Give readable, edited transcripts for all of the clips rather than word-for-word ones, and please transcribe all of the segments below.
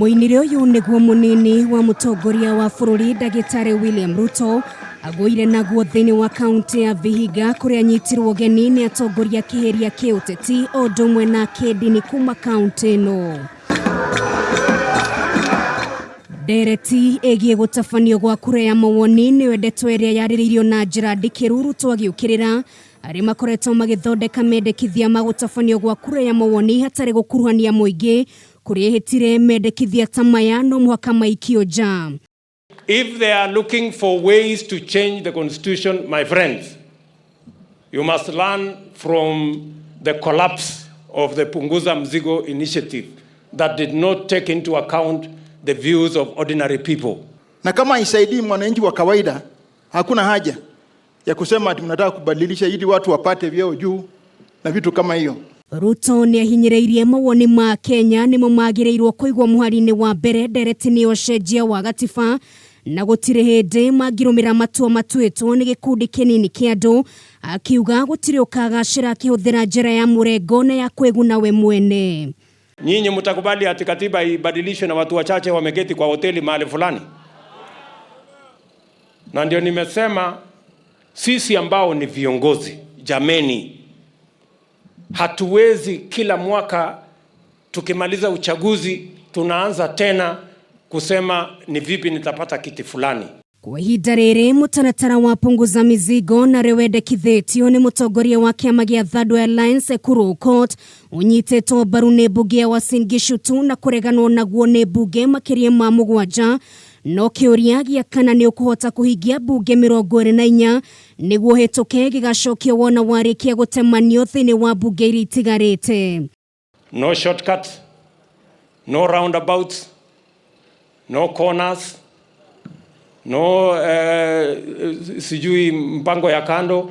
Muinire uyu niguo munini wa mutongoria wa bururi Ndagĩtarĩ William Ruto agũire naguo thĩinĩ wa kaunti ya Vihiga kuria anyitirwo ũgeni nĩ atongoria kĩheria kĩũteti o ũndũ ũmwe na kĩndini kuma kaunti ĩno. Ndereti ĩgiĩ gũtabanio gwa kura ya mawoni nĩ wendetwo ĩrĩa yarĩrĩirio na njĩra ndikĩru Ruto agĩũkĩrĩra arĩa makoretwo magĩthondeka mendekithia ma gũtabanio gwa kura ya mawoni hatarĩ gũkuruhania muingi kurĩhĩtire mendekithia ta maya no muhaka maikio nja. If they are looking for ways to change the constitution, my friends, you must learn from the collapse of the Punguza Mzigo initiative that did not take into account the views of ordinary people. Na kama isaidii mwananchi wa kawaida, hakuna haja ya kusema ati mnataka kubadilisha ili watu wapate vyeo juu na vitu kama hiyo. Ruto ni ahinyireirie mawoni ma Kenya nimo magĩrĩirwo kũigwo mũhari-inĩ wa mbere ndereti-ini ũcenjia wa gatiba na gũtirĩ hĩndĩ mangĩrũmĩra matua matuĩtwo nĩ gĩkundi kĩnini kĩa andũ, akiuga gũtirĩ ũkagacĩra akĩhũthĩra njĩra ya mũrengo na ya kwĩguna we mwene. Nyinyi mtakubali ati katiba ibadilishwe na watu wachache wameketi kwa hoteli mahali fulani? Na ndio nimesema sisi ambao ni viongozi, jameni, hatuwezi kila mwaka tukimaliza uchaguzi tunaanza tena kusema ni vipi nitapata kiti fulani. Kwa ihinda rĩrĩ mũtaratara wa punguza mizigo na rĩwendekithĩtio nĩ mũtongoria wa kĩama gĩa Third Alliance Kuru Court ũnyitĩtwo mbaru nĩ mbunge ya Uasin Gishu tu na kũreganwo naguo nĩ mbunge makĩria ma mũgwanja, no kĩũria gĩa kana nĩ ũkũhota kũhingia mbunge 24 nĩguo hĩtũke gĩgacokio wona warĩkia gũtemanio thĩinĩ wa mbunge iria itigarĩte. No shortcut, no roundabouts, no corners, no sijui mpango ya kando,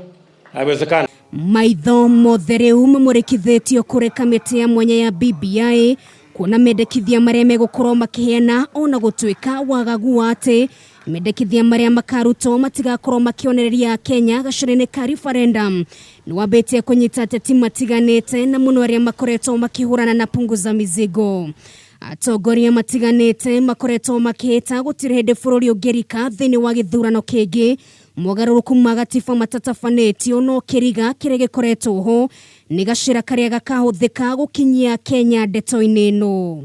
haiwezekani. Maitho mothe rĩu mamũrĩkithĩtio kũrĩ kamĩtĩ ya mwanya ya BBI kuona mendekithia marĩa megũkorwo makĩheana ona gũtuĩka wagagu wa atĩ mendekithia marĩa makarutwo matigakorwo makĩonereria Kenya gacĩra-inĩ ka referendum nĩ wambĩtie kũnyita ateti matiganĩte na mũno arĩa makoretwo makĩhũrana na punguza mizigo. Atongoria matiganĩte makoretwo makĩhĩta gũtirĩ hĩndĩ bũrũri ũngĩrika thĩinĩ wa gĩthurano kĩngĩ mogarũrũku ma gatiba matatabanĩtio no kĩriga kĩrĩa gĩkoretwo ho nĩ gacĩra karĩa gakahũthĩka gũkinyia Kenya ndeto-inĩ ĩno.